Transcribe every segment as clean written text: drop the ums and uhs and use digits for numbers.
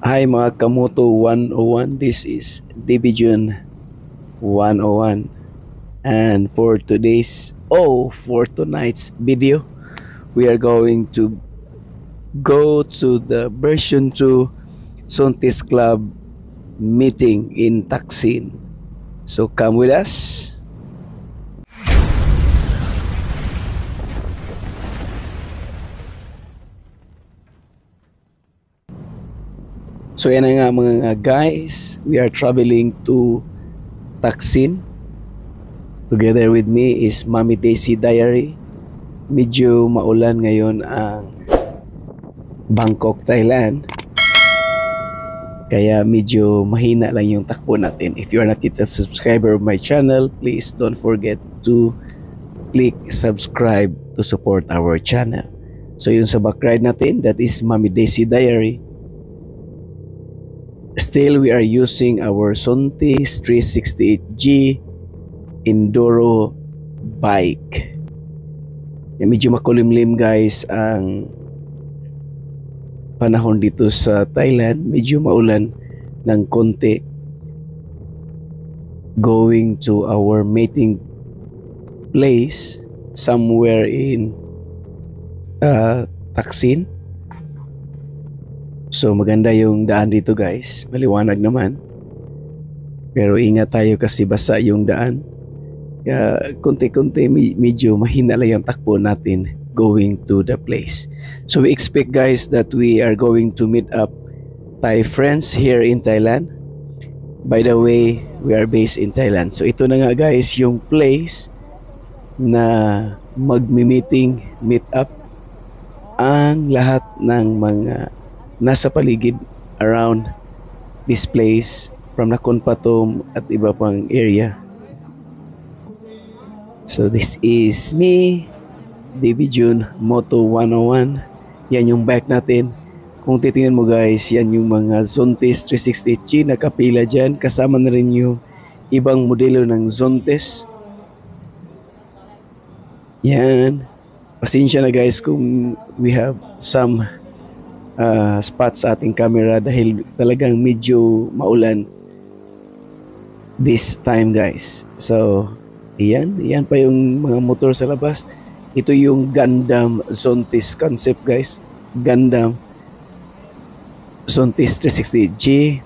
Hi mga Kamoto 101, this is Division 101, and for tonight's video we are going to go to the version 2 Sontis Club meeting in Taksin. So come with us. So yan na nga mga guys, we are traveling to Taksin. Together with me is Mami Daisy Diary. Medyo maulan ngayon ang Bangkok, Thailand. Kaya medyo mahina lang yung takbo natin. If you are not yet a subscriber of my channel, please don't forget to click subscribe to support our channel. So yun sa back ride natin, that is Mami Daisy Diary. Still, we are using our Sontis 368G Enduro bike. Medyo makulimlim guys ang panahon dito sa Thailand. Medyo maulan ng konti. Going to our meeting place somewhere in Taksin. So maganda yung daan dito guys, maliwanag naman. Pero ingat tayo kasi basa yung daan. Kaya konti-konti medyo mahina lang yung takbo natin going to the place. So we expect guys that we are going to meet up Thai friends here in Thailand. By the way, we are based in Thailand. So ito na nga guys yung place na magmi-meeting, meet up ang lahat ng mga nasa paligid around this place from Nakhon Pathom at iba pang area. So this is me, Division Moto 101. Yan yung bike natin. Kung titingnan mo guys, yan yung mga Zontes 360G na kapila dyan. Kasama na rin yung ibang modelo ng Zontes. Yan. Pasensya na guys kung we have some spots sa ating camera dahil talagang medyo maulan this time guys. So yan pa yung mga motor sa labas. Ito yung Gundam Zontis concept guys. Gundam Zontis 360G.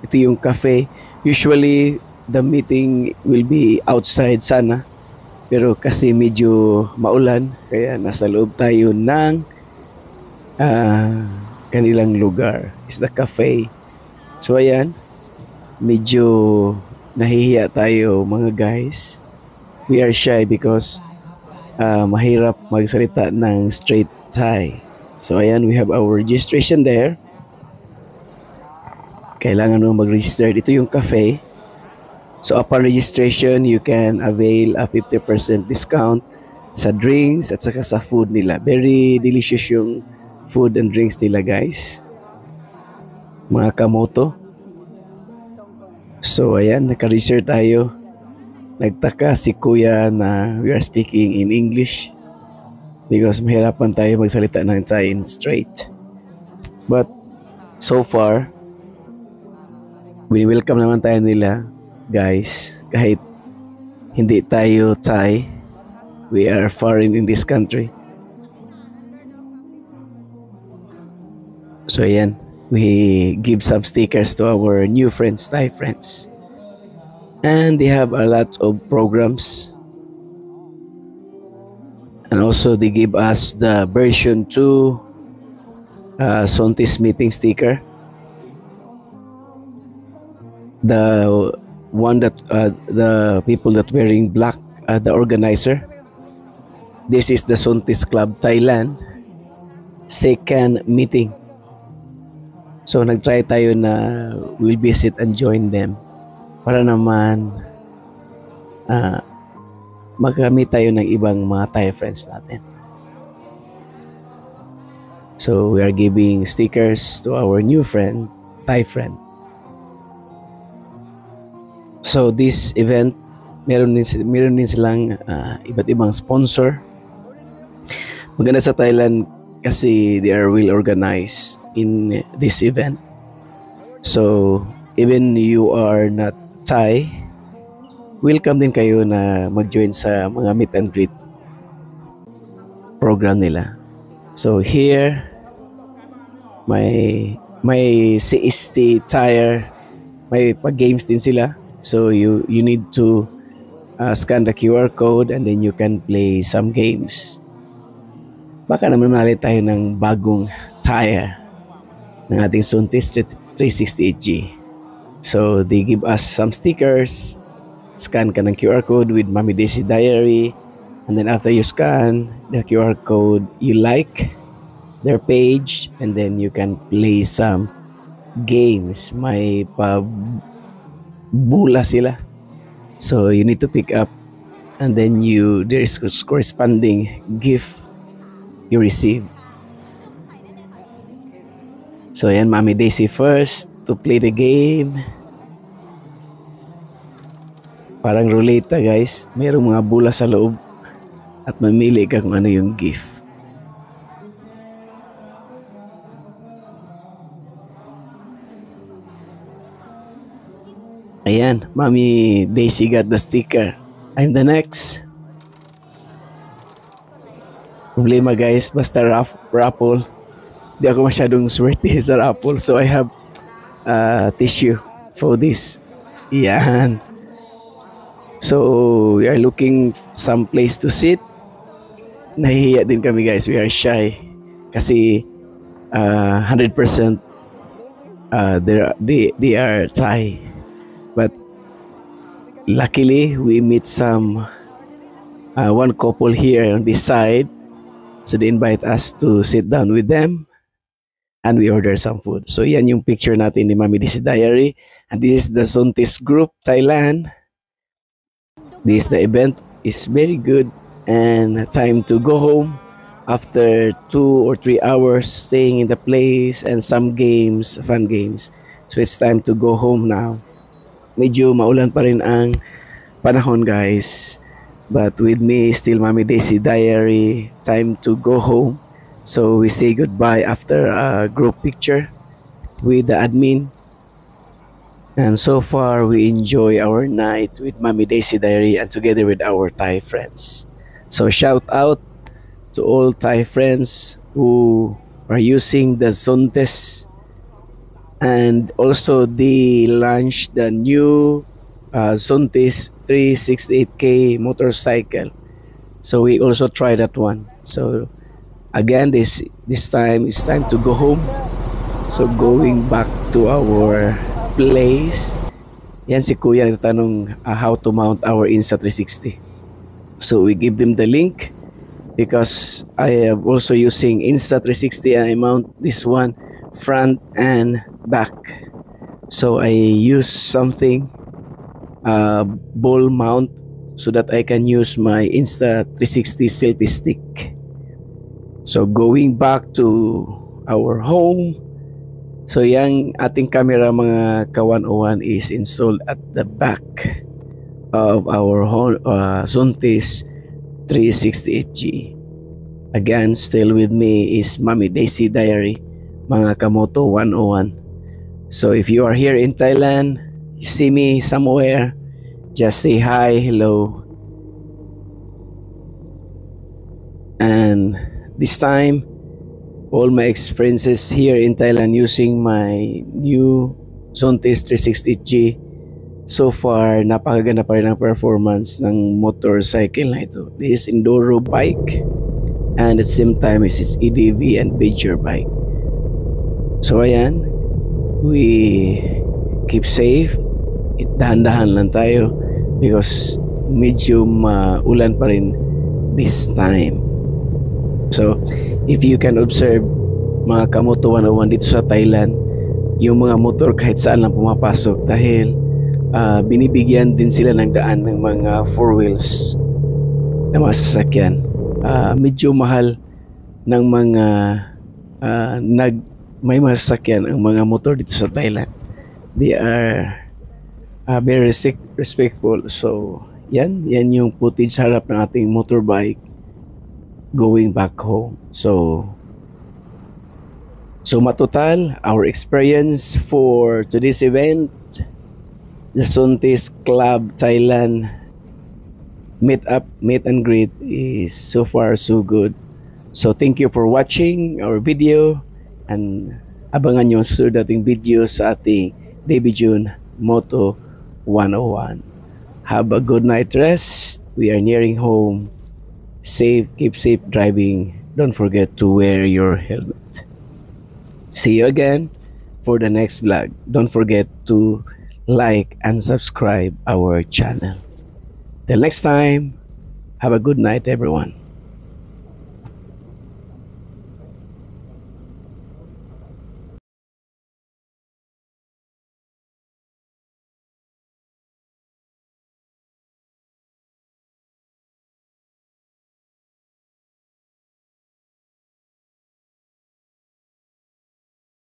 Ito yung cafe. Usually the meeting will be outside sana, pero kasi medyo maulan kaya nasa loob tayo ng kanilang lugar. Is the cafe. So ayan, medyo nahihiya tayo mga guys. We are shy because mahirap magsalita ng straight Thai. So ayan, we have our registration there. Kailangan mo mag-register. Ito yung cafe. So upon registration, you can avail a 50% discount sa drinks at saka sa food nila. Very delicious yung food and drinks nila guys, mga kamoto. So ayan, naka-register tayo. Nagtaka si kuya na we are speaking in English because mahirapan tayo magsalita ng Thai in straight. But so far, welcome naman tayo nila guys. Kahit hindi tayo Thai, we are foreign in this country. So ayan, we give some stickers to our new friends, Thai friends. And they have a lot of programs. And also they give us the version 2 Sontis meeting sticker. The one that the people that wearing black, the organizer. This is the Sontis Club Thailand second meeting. So nag-try tayo na we'll visit and join them para naman magamit tayo ng ibang mga Thai friends natin. So we are giving stickers to our new friend, Thai friend. So this event, meron din silang iba't ibang sponsor. Maganda sa Thailand kasi they are well organized in this event. So, even you are not Thai, welcome din kayo na mag-join sa mga meet and greet program nila. So here, may CST tire, may pag-games din sila. So you need to scan the QR code and then you can play some games. Baka naman malit tayo ng bagong tire ng ating Suntis 368G. So they give us some stickers. Scan ka ng QR code with Mami Daisy Diary. And then after you scan the QR code, you like their page and then you can play some games. May pabula sila. So you need to pick up and then there is corresponding gift you receive. So yan, Mami Daisy first to play the game. Parang ruleta guys. Mayroong mga bula sa loob at mamili ka kung ano yung gift. Ayan, Mami Daisy got the sticker. I'm the next. Problema guys, basta raffle. Di ako masyadong swerte sa raffle. So I have tissue for this. Yan. So we are looking some place to sit. Nahihiya din kami guys. We are shy. Kasi 100% they are Thai. But luckily we meet some one couple here on this side. So they invite us to sit down with them and we order some food. So yan yung picture natin ni Mami Daisy Diary. And this is the Suntis Group, Thailand. This the event is very good and time to go home after 2 or 3 hours staying in the place and some games, fun games. So it's time to go home now. Medyo maulan pa rin ang panahon guys. But with me, still Mami Daisy Diary, time to go home. So we say goodbye after a group picture with the admin. And so far, we enjoy our night with Mami Daisy Diary and together with our Thai friends. So shout out to all Thai friends who are using the Suntis. And also they launched the new Suntis 368K motorcycle. So we also tried that one. So again, this time it's time to go home. So going back to our place. Yan si Kuya nagtatanong how to mount our Insta360. So we give them the link because I am also using Insta360 and I mount this one front and back. So I use something ball mount so that I can use my Insta360 selfie stick. So going back to our home. So yung ating camera mga ka-101 is installed at the back of our Suntis 368G. Again, still with me is Mami Daisy Diary, mga Kamoto 101. So if you are here in Thailand, you see me somewhere, just say hi, hello. And this time, all my experiences here in Thailand using my new Suntis 360G, so far napakaganda pa rin ang performance ng motorcycle na ito. This is enduro bike and at the same time is EDV and major bike. So ayan, we keep safe, dahan-dahan lang tayo because medyo maulan pa rin this time. So if you can observe mga Kamoto 101 dito sa Thailand, yung mga motor kahit saan lang pumapasok dahil binibigyan din sila ng daan ng mga 4 wheels na mga sasakyan. Medyo mahal ng mga may mga sasakyan ang mga motor dito sa Thailand. They are very respectful. So yan yung footage harap ng ating motorbike going back home. So So matotal, our experience for today's event, the Suntis Club Thailand meet and greet is so far so good. So thank you for watching our video and abangan nyo ang susunod nating video sa ating Baby June Moto 101. Have a good night rest. We are nearing home. Keep safe driving. Don't forget to wear your helmet. See you again for the next vlog. Don't forget to like and subscribe our channel. Till next time, have a good night everyone.